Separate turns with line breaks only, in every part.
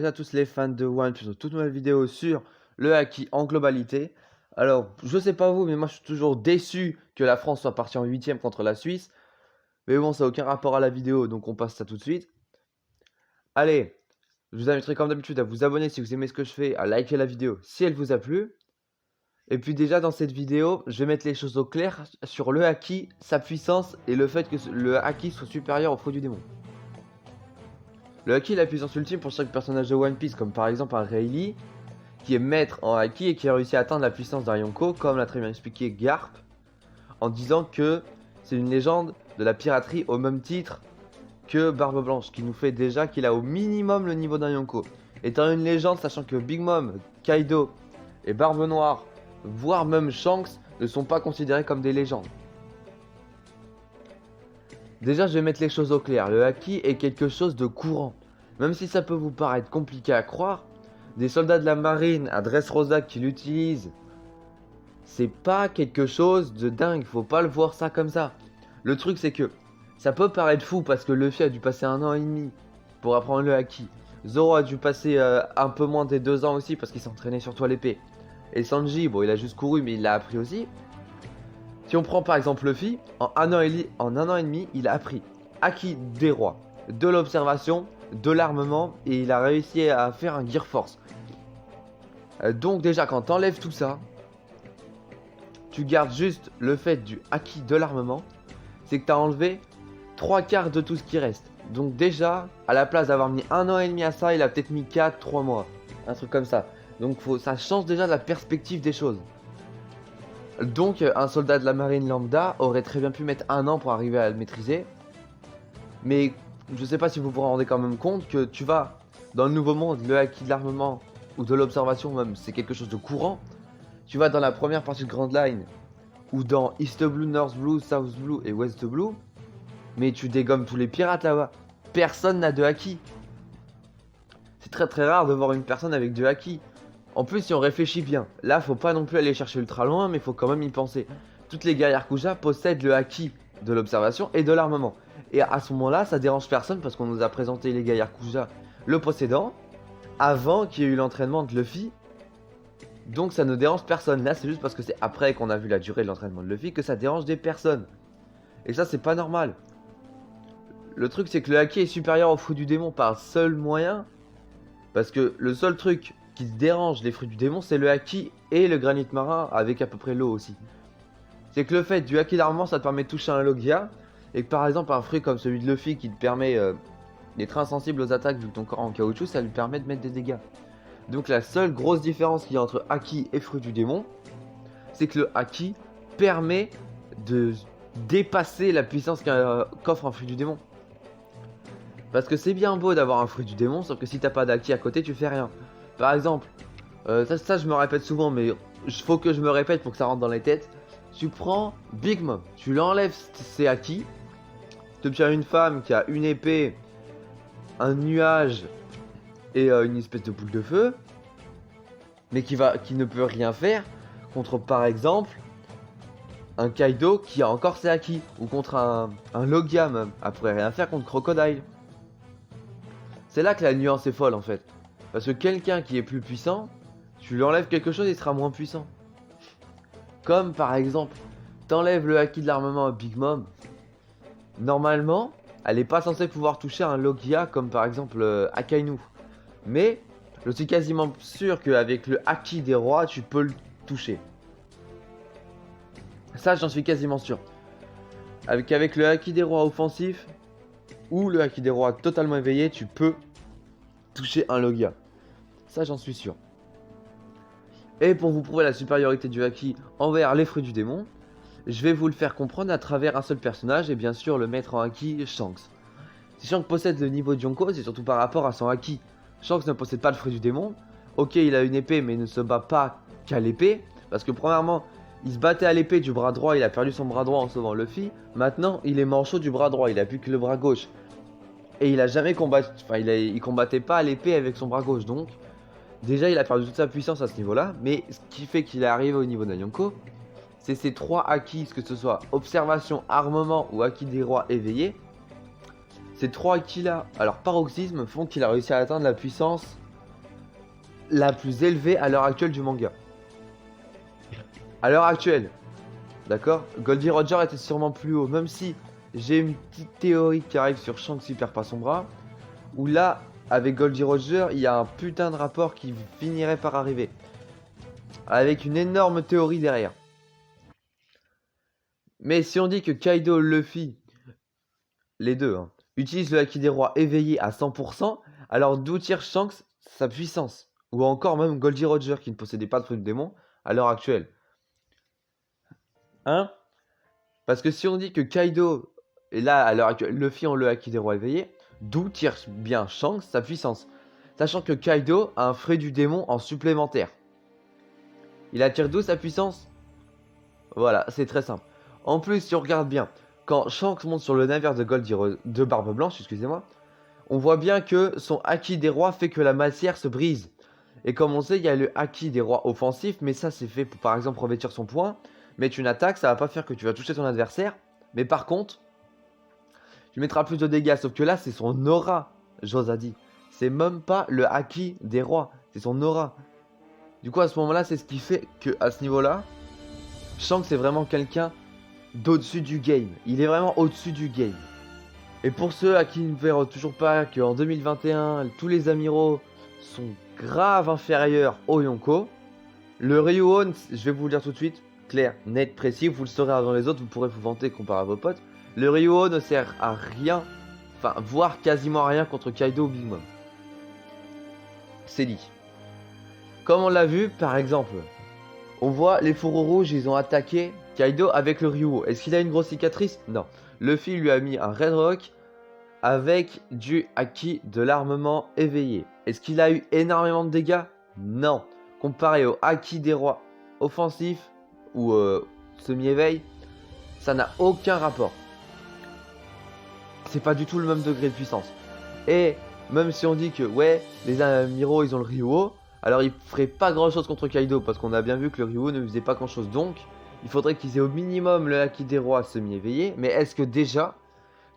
salut à tous les fans de One Piece, toute nouvelle vidéo sur le haki en globalité. Alors, je sais pas vous, mais moi je suis toujours déçu que la France soit partie en 8ème contre la Suisse. Mais bon, ça n'a aucun rapport à la vidéo, donc on passe ça tout de suite. Allez, je vous inviterai comme d'habitude à vous abonner si vous aimez ce que je fais, à liker la vidéo si elle vous a plu. Et puis déjà dans cette vidéo, je vais mettre les choses au clair sur le haki, sa puissance et le fait que le haki soit supérieur au fruit du démon. Le haki est la puissance ultime pour chaque personnage de One Piece, comme par exemple un Rayleigh, qui est maître en haki et qui a réussi à atteindre la puissance d'un Yonko, comme l'a très bien expliqué Garp, en disant que c'est une légende de la piraterie au même titre que Barbe Blanche, qui nous fait déjà qu'il a au minimum le niveau d'un Yonko. Étant une légende, sachant que Big Mom, Kaido et Barbe Noire, voire même Shanks, ne sont pas considérés comme des légendes. Déjà, je vais mettre les choses au clair. Le haki est quelque chose de courant. Même si ça peut vous paraître compliqué à croire, des soldats de la marine à Dressrosa qui l'utilisent, c'est pas quelque chose de dingue. Faut pas le voir ça comme ça. Le truc, c'est que ça peut paraître fou parce que Luffy a dû passer 1 an et demi pour apprendre le haki. Zoro a dû passer un peu moins des 2 ans aussi parce qu'il s'entraînait sur toile épée. Et Sanji, bon, il a juste couru, mais il l'a appris aussi. Si on prend par exemple Luffy, en un an et demi, il a appris Haki des rois, de l'observation, de l'armement, et il a réussi à faire un Gear Force. Donc déjà, quand t'enlèves tout ça, tu gardes juste le fait du Haki de l'armement, c'est que t'as enlevé 3/4 de tout ce qui reste. Donc déjà, à la place d'avoir mis 1 an et demi à ça, il a peut-être mis 4-3 mois. Un truc comme ça. Donc ça change déjà la perspective des choses. Donc un soldat de la marine lambda aurait très bien pu mettre 1 an pour arriver à le maîtriser. Mais je sais pas si vous vous rendez quand même compte que tu vas dans le nouveau monde, le haki de l'armement ou de l'observation même, c'est quelque chose de courant. Tu vas dans la première partie de Grand Line ou dans East Blue, North Blue, South Blue et West Blue. Mais tu dégommes tous les pirates là-bas. Personne n'a de haki. C'est très très rare de voir une personne avec de haki. En plus, si on réfléchit bien, là, faut pas non plus aller chercher ultra loin, mais faut quand même y penser. Toutes les guerrières Kuja possèdent le haki de l'observation et de l'armement. Et à ce moment-là, ça dérange personne parce qu'on nous a présenté les guerrières Kuja le possédant avant qu'il y ait eu l'entraînement de Luffy. Donc ça ne dérange personne. Là, c'est juste parce que c'est après qu'on a vu la durée de l'entraînement de Luffy que ça dérange des personnes. Et ça, c'est pas normal. Le truc, c'est que le haki est supérieur au fruit du démon par seul moyen. Parce que le seul truc qui dérange les fruits du démon, c'est le haki et le granit marin avec à peu près l'eau aussi. C'est que le fait du haki d'armement, ça te permet de toucher un Logia, et que par exemple un fruit comme celui de Luffy qui te permet d'être insensible aux attaques vu que ton corps est en caoutchouc, ça lui permet de mettre des dégâts. Donc la seule grosse différence qu'il y a entre haki et fruit du démon, c'est que le haki permet de dépasser la puissance qu'offre un fruit du démon. Parce que c'est bien beau d'avoir un fruit du démon, sauf que si t'as pas d'haki à côté, tu fais rien. Par exemple, ça je me répète souvent, mais il faut que je me répète pour que ça rentre dans les têtes. Tu prends Big Mom, tu l'enlèves ses haki, tu obtiens une femme qui a une épée, un nuage et une espèce de boule de feu, mais qui ne peut rien faire contre par exemple un Kaido qui a encore ses haki, ou contre un Logia même, elle pourrait rien faire contre Crocodile. C'est là que la nuance est folle en fait. Parce que quelqu'un qui est plus puissant, tu lui enlèves quelque chose, il sera moins puissant. Comme par exemple, t'enlèves le haki de l'armement à Big Mom. Normalement, elle n'est pas censée pouvoir toucher un Logia comme par exemple Akainu. Mais je suis quasiment sûr qu'avec le haki des rois, tu peux le toucher. Ça, j'en suis quasiment sûr. Avec le haki des rois offensif ou le haki des rois totalement éveillé, tu peux toucher un Logia. Ça, j'en suis sûr. Et pour vous prouver la supériorité du haki envers les fruits du démon, je vais vous le faire comprendre à travers un seul personnage, et bien sûr le maître en haki, Shanks. Si Shanks possède le niveau de Yonko, c'est surtout par rapport à son haki. Shanks ne possède pas le fruit du démon. Ok, il a une épée, mais il ne se bat pas qu'à l'épée. Parce que premièrement, il se battait à l'épée du bras droit, il a perdu son bras droit en sauvant Luffy. Maintenant, il est manchot du bras droit, il a plus que le bras gauche. Et il a jamais combattu, enfin il combattait pas à l'épée avec son bras gauche, donc déjà il a perdu toute sa puissance à ce niveau-là. Mais ce qui fait qu'il est arrivé au niveau d'un Yonko, c'est ces 3 haki, que ce soit observation, armement ou haki des rois éveillés. Ces 3 haki là, alors paroxysme, font qu'il a réussi à atteindre la puissance la plus élevée à l'heure actuelle du manga. À l'heure actuelle, d'accord? Goldie Roger était sûrement plus haut, même si j'ai une petite théorie qui arrive sur Shanks qui perd pas son bras, où là, avec Goldie Roger, il y a un putain de rapport qui finirait par arriver. Avec une énorme théorie derrière. Mais si on dit que Kaido, Luffy, les deux, hein, utilisent le Haki des Rois éveillé à 100%, alors d'où tire Shanks sa puissance? Ou encore même Goldie Roger qui ne possédait pas de fruit de démon à l'heure actuelle. Hein? Parce que si on dit que Kaido, et là à l'heure actuelle, Luffy ont le Haki des Rois éveillé, d'où tire bien Shanks sa puissance? Sachant que Kaido a un fruit du démon en supplémentaire. Il attire d'où sa puissance? Voilà, c'est très simple. En plus, si on regarde bien, quand Shanks monte sur le navire de Barbe Blanche, excusez-moi, on voit bien que son Haki des Rois fait que la matière se brise. Et comme on sait, il y a le Haki des Rois offensif, mais ça c'est fait pour par exemple revêtir son poing. Mettre une attaque, ça va pas faire que tu vas toucher ton adversaire. Mais par contre, tu mettras plus de dégâts. Sauf que là, c'est son aura, Josa dit. C'est même pas le Haki des Rois, c'est son aura. Du coup, à ce moment-là, c'est ce qui fait que à ce niveau-là, Shanks est vraiment quelqu'un d'au-dessus du game. Il est vraiment au-dessus du game. Et pour ceux à qui ne verront toujours pas qu'en 2021, tous les amiraux sont grave inférieurs au Yonko, le Ryuon, je vais vous le dire tout de suite, clair, net, précis, vous le saurez avant les autres, vous pourrez vous vanter comparé à vos potes. Le Ryuon ne sert à rien, enfin, voire quasiment à rien contre Kaido ou Big Mom. C'est dit. Comme on l'a vu, par exemple, on voit les fourreaux rouges, ils ont attaqué Kaido avec le Ryuo. Est-ce qu'il a une grosse cicatrice? Non. Luffy lui a mis un Red Rock avec du Haki de l'armement éveillé. Est-ce qu'il a eu énormément de dégâts? Non. Comparé au Haki des Rois offensif ou semi-éveil, ça n'a aucun rapport. C'est pas du tout le même degré de puissance. Et même si on dit que ouais, les amiraux ils ont le Ryuo, alors ils feraient pas grand chose contre Kaido parce qu'on a bien vu que le Ryuo ne faisait pas grand chose. Donc il faudrait qu'ils aient au minimum le Haki des Rois semi-éveillé. Mais est-ce que déjà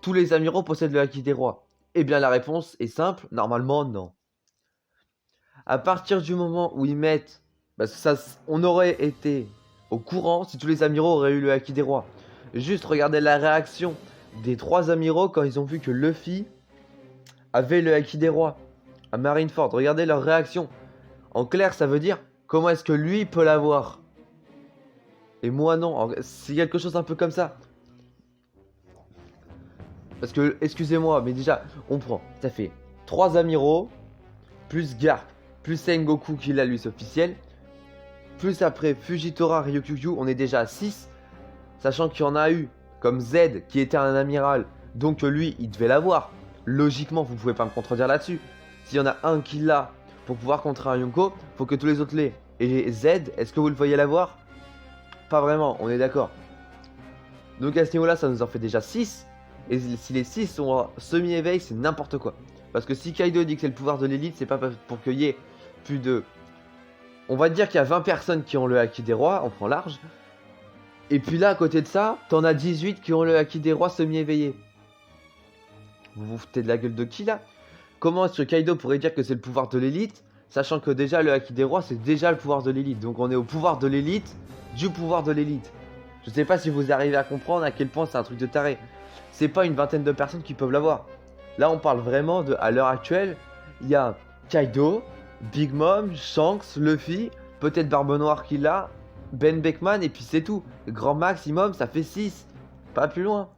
tous les amiraux possèdent le Haki des Rois? Eh bien la réponse est simple, normalement non. À partir du moment où ils mettent, parce que ça, on aurait été au courant si tous les amiraux auraient eu le Haki des Rois. Juste regardez la réaction des 3 amiraux quand ils ont vu que Luffy avait le Haki des Rois à Marineford. Regardez leur réaction. En clair, ça veut dire comment est-ce que lui peut l'avoir et moi non. C'est quelque chose un peu comme ça. Parce que, excusez-moi, mais déjà, on prend, ça fait 3 amiraux, plus Garp, plus Sengoku qui l'a lui, c'est officiel. Plus après Fujitora, Ryukyu, on est déjà à 6. Sachant qu'il y en a eu comme Z qui était un amiral, donc lui il devait l'avoir. Logiquement, vous pouvez pas me contredire là-dessus. S'il y en a un qui l'a pour pouvoir contrer un Yonko, faut que tous les autres l'aient. Et Z, est-ce que vous le voyez l'avoir? Pas vraiment, on est d'accord. Donc à ce niveau-là, ça nous en fait déjà 6. Et si les 6 sont en semi-éveil, c'est n'importe quoi. Parce que si Kaido dit que c'est le pouvoir de l'élite, c'est pas pour qu'il y ait plus de... On va dire qu'il y a 20 personnes qui ont le Haki des Rois, on prend large. Et puis là, à côté de ça, t'en as 18 qui ont le Haki des Rois semi-éveillé. Vous vous foutez de la gueule de qui là? Comment est-ce que Kaido pourrait dire que c'est le pouvoir de l'élite, sachant que déjà le Haki des Rois c'est déjà le pouvoir de l'élite. Donc on est au pouvoir de l'élite, du pouvoir de l'élite. Je sais pas si vous arrivez à comprendre à quel point c'est un truc de taré. C'est pas une vingtaine de personnes qui peuvent l'avoir. Là on parle vraiment de, à l'heure actuelle, il y a Kaido, Big Mom, Shanks, Luffy, peut-être Barbe Noire qui l'a, Ben Beckman et puis c'est tout. Grand maximum ça fait 6, pas plus loin.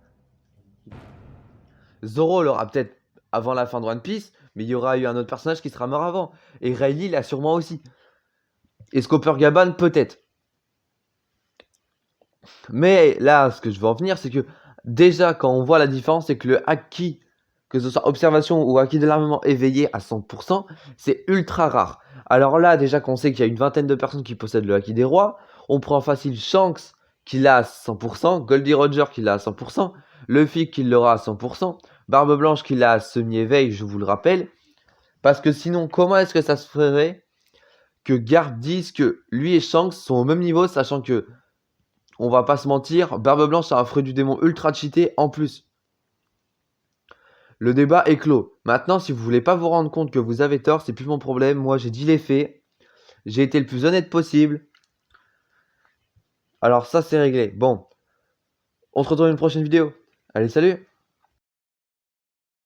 Zoro l'aura peut-être avant la fin de One Piece, mais il y aura eu un autre personnage qui sera mort avant. Et Rayleigh l'a sûrement aussi. Et Coppergaban peut-être. Mais là, ce que je veux en venir, c'est que déjà quand on voit la différence, c'est que le Haki, que ce soit observation ou Haki de l'armement éveillé à 100%, c'est ultra rare. Alors là, déjà qu'on sait qu'il y a une vingtaine de personnes qui possèdent le Haki des Rois, on prend facile Shanks qui l'a à 100%, Goldie Roger qui l'a à 100%, Luffy qui l'aura à 100%, Barbe Blanche qui l'a à semi-éveil, je vous le rappelle. Parce que sinon, comment est-ce que ça se ferait que Garp dise que lui et Shanks sont au même niveau, sachant que, on va pas se mentir, Barbe Blanche a un fruit du démon ultra cheaté en plus. Le débat est clos. Maintenant, si vous voulez pas vous rendre compte que vous avez tort, c'est plus mon problème. Moi, j'ai dit les faits. J'ai été le plus honnête possible. Alors ça, c'est réglé. Bon, on se retrouve dans une prochaine vidéo. Allez, salut!